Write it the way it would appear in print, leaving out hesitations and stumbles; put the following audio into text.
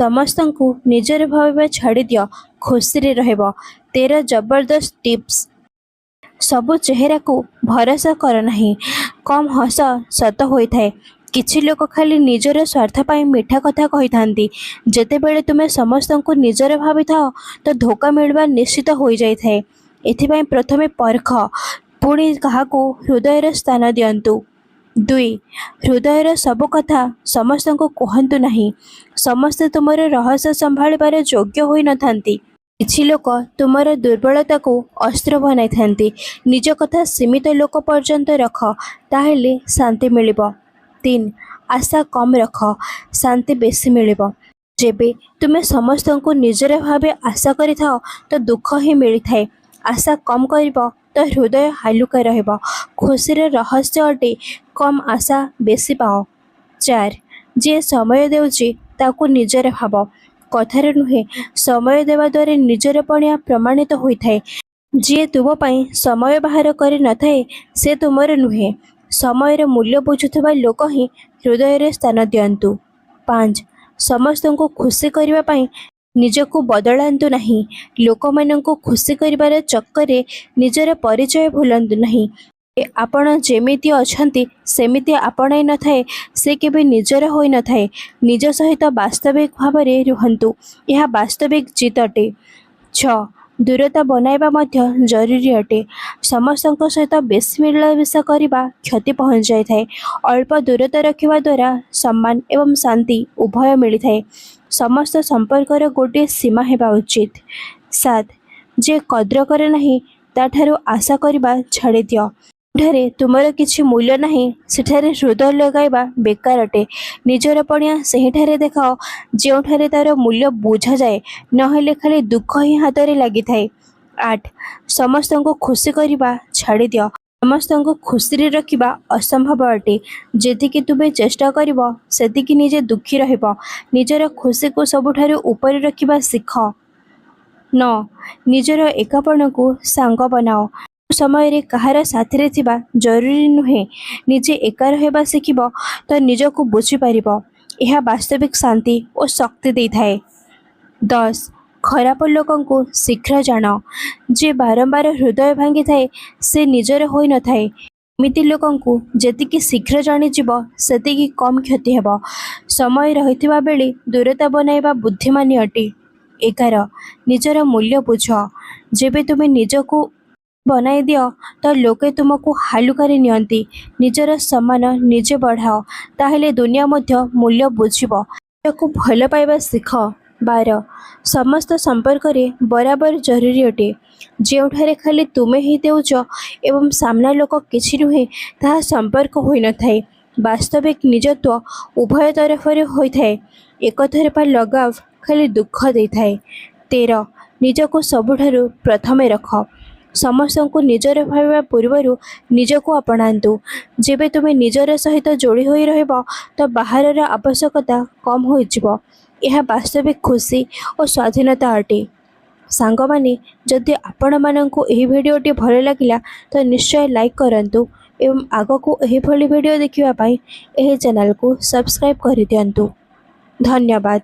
ସମସ୍ତଙ୍କୁ ନିଜର ଭାବିବା ଛାଡ଼ି ଦିଅ, ଖୁସିରେ ରହିବ। 13 ଜବରଦସ୍ତ ଟିପ୍ସ। ସବୁ ଚେହେରାକୁ ଭରସା କର ନାହିଁ। କମ୍ ହସ ସତ ହୋଇଥାଏ। କିଛି ଲୋକ ଖାଲି ନିଜର ସ୍ୱାର୍ଥ ପାଇଁ ମିଠା କଥା କହିଥାନ୍ତି। ଯେତେବେଳେ ତୁମେ ସମସ୍ତଙ୍କୁ ନିଜର ଭାବିଥାଅ ତ ଧୋକା ମିଳିବା ନିଶ୍ଚିତ ହୋଇଯାଇଥାଏ। ଏଥିପାଇଁ ପ୍ରଥମେ ପରଖ, ପୁଣି କାହାକୁ ହୃଦୟର ସ୍ଥାନ ଦିଅନ୍ତୁ। 2. ହୃଦୟର ସବୁ କଥା ସମସ୍ତଙ୍କୁ କୁହନ୍ତୁ ନାହିଁ। ସମସ୍ତେ ତୁମର ରହସ୍ୟ ସମ୍ଭାଳିବାର ଯୋଗ୍ୟ ହୋଇନଥାନ୍ତି। କିଛି ଲୋକ ତୁମର ଦୁର୍ବଳତାକୁ ଅସ୍ତ୍ର ବନାଇଥାନ୍ତି। ନିଜ କଥା ସୀମିତ ଲୋକ ପର୍ଯ୍ୟନ୍ତ ରଖ, ତାହେଲେ ଶାନ୍ତି ମିଳିବ। 3. ଆଶା କମ୍ ରଖ, ଶାନ୍ତି ବେଶୀ ମିଳିବ। ଯେବେ ତୁମେ ସମସ୍ତଙ୍କୁ ନିଜର ଭାବେ ଆଶା କରିଥାଅ ତ ଦୁଃଖ ହିଁ ମିଳିଥାଏ। ଆଶା କମ୍ କରିବ ତ ହୃଦୟ ହାଲୁକା ରହିବ। ଖୁସିର ରହସ୍ୟ ଅଟେ କମ୍ ଆଶା ବେଶୀ ପାଅ। 4. ଯିଏ ସମୟ ଦେଉଛି ତାକୁ ନିଜର ଭାବ। କଥାରେ ନୁହେଁ, ସମୟ ଦେବା ଦ୍ୱାରା ନିଜର ପଣିଆ ପ୍ରମାଣିତ ହୋଇଥାଏ। ଯିଏ ତୁମ ପାଇଁ ସମୟ ବାହାର କରି ନଥାଏ ସେ ତୁମର ନୁହେଁ। ସମୟର ମୂଲ୍ୟ ବୁଝୁଥିବା ଲୋକ ହିଁ ହୃଦୟରେ ସ୍ଥାନ ଦିଅନ୍ତୁ। 5. ସମସ୍ତଙ୍କୁ ଖୁସି କରିବା ପାଇଁ ନିଜକୁ ବଦଳାନ୍ତୁ ନାହିଁ। ଲୋକମାନଙ୍କୁ ଖୁସି କରିବାର ଚକ୍କରରେ ନିଜର ପରିଚୟ ଭୁଲନ୍ତୁ ନାହିଁ। ଆପଣ ଯେମିତି ଅଛନ୍ତି ସେମିତି ଆପଣାଇ ନଥାଏ ସେ କେବେ ନିଜର ହୋଇନଥାଏ। ନିଜ ସହିତ ବାସ୍ତବିକ ଭାବରେ ରୁହନ୍ତୁ, ଏହା ବାସ୍ତବିକ ଜିତ୍ ଅଟେ। 6. ଦୂରତା ବନାଇବା ମଧ୍ୟ ଜରୁରୀ ଅଟେ। ସମସ୍ତଙ୍କ ସହିତ ବେଶୀ ମିଳାମିଶା କରିବା କ୍ଷତି ପହଞ୍ଚାଇଥାଏ। ଅଳ୍ପ ଦୂରତା ରଖିବା ଦ୍ୱାରା ସମ୍ମାନ ଏବଂ ଶାନ୍ତି ଉଭୟ ମିଳିଥାଏ। ସମସ୍ତ ସମ୍ପର୍କର ଗୋଟିଏ ସୀମା ହେବା ଉଚିତ। 7. ଯିଏ କଦ୍ର କରେ ନାହିଁ ତାଠାରୁ ଆଶା କରିବା ଛାଡ଼ିଦିଅ। ଯେଉଁଠାରେ ତୁମର କିଛି ମୂଲ୍ୟ ନାହିଁ ସେଠାରେ ହୃଦୟ ଲଗାଇବା ବେକାର ଅଟେ। ନିଜର ପଣିଆ ସେହିଠାରେ ଦେଖାଅ ଯେଉଁଠାରେ ତାର ମୂଲ୍ୟ ବୁଝାଯାଏ, ନହେଲେ ଖାଲି ଦୁଃଖ ହିଁ ହାତରେ ଲାଗିଥାଏ। 8. ସମସ୍ତଙ୍କୁ ଖୁସି କରିବା ଛାଡ଼ିଦିଅ। ସମସ୍ତଙ୍କୁ ଖୁସିରେ ରଖିବା ଅସମ୍ଭବ ଅଟେ। ଯେତିକି ତୁମେ ଚେଷ୍ଟା କରିବ ସେତିକି ନିଜେ ଦୁଃଖୀ ରହିବ। ନିଜର ଖୁସିକୁ ସବୁଠାରୁ ଉପରେ ରଖିବା ଶିଖ। 9. ନିଜର ଏକାପଣକୁ ସାଙ୍ଗ ବନାଅ। ସବୁ ସମୟରେ କାହାର ସାଥିରେ ଥିବା ଜରୁରୀ ନୁହେଁ। ନିଜେ ଏକା ରହିବା ଶିଖିବ ତ ନିଜକୁ ବୁଝିପାରିବ। ଏହା ବାସ୍ତବିକ ଶାନ୍ତି ଓ ଶକ୍ତି ଦେଇଥାଏ। 10. ଖରାପ ଲୋକଙ୍କୁ ଶୀଘ୍ର ଜାଣ। ଯିଏ ବାରମ୍ବାର ହୃଦୟ ଭାଙ୍ଗିଥାଏ ସେ ନିଜର ହୋଇନଥାଏ। ଏମିତି ଲୋକଙ୍କୁ ଯେତିକି ଶୀଘ୍ର ଜାଣିଯିବ ସେତିକି କମ୍ କ୍ଷତି ହେବ। ସମୟ ରହିଥିବା ବେଳେ ଦୂରତା ବନାଇବା ବୁଦ୍ଧିମାନି ଅଟେ। 11. ନିଜର ମୂଲ୍ୟ ବୁଝ। ଯେବେ ତୁମେ ନିଜକୁ ବନାଇ ଦିଅ ତ ଲୋକେ ତୁମକୁ ହାଲୁକାରେ ନିଅନ୍ତି। ନିଜର ସମ୍ମାନ ନିଜେ ବଢ଼ାଅ, ତାହେଲେ ଦୁନିଆ ମଧ୍ୟ ମୂଲ୍ୟ ବୁଝିବ। ନିଜକୁ ଭଲ ପାଇବା ଶିଖ। 12. ସମସ୍ତ ସମ୍ପର୍କରେ ବରାବର ଜରୁରୀ ଅଟେ। ଯେଉଁଠାରେ ଖାଲି ତୁମେ ହିଁ ଦେଉଛ ଏବଂ ସାମ୍ନା ଲୋକ କିଛି ନୁହେଁ ତାହା ସମ୍ପର୍କ ହୋଇନଥାଏ। ବାସ୍ତବିକ ନିଜତ୍ୱ ଉଭୟ ତରଫରୁ ହୋଇଥାଏ। ଏକତରଫା ଲଗାବ ଖାଲି ଦୁଃଖ ଦେଇଥାଏ। 13. ନିଜକୁ ସବୁଠାରୁ ପ୍ରଥମେ ରଖ। ସମସ୍ତଙ୍କୁ ନିଜର ଭାବିବା ପୂର୍ବରୁ ନିଜକୁ ଆପଣାନ୍ତୁ। ଯେବେ ତୁମେ ନିଜର ସହିତ ଯୋଡ଼ି ହୋଇ ରହିବ ତ ବାହାରର ଆବଶ୍ୟକତା କମ୍ ହୋଇଯିବ। ଏହା ବାସ୍ତବିକ ଖୁସି ଓ ସ୍ୱାଧୀନତା ଅଟେ। ସାଙ୍ଗମାନେ, ଯଦି ଆପଣମାନଙ୍କୁ ଏହି ଭିଡ଼ିଓଟି ଭଲ ଲାଗିଲା ତ ନିଶ୍ଚୟ ଲାଇକ୍ କରନ୍ତୁ ଏବଂ ଆଗକୁ ଏହିଭଳି ଭିଡ଼ିଓ ଦେଖିବା ପାଇଁ ଏହି ଚ୍ୟାନେଲକୁ ସବସ୍କ୍ରାଇବ୍ କରିଦିଅନ୍ତୁ। ଧନ୍ୟବାଦ।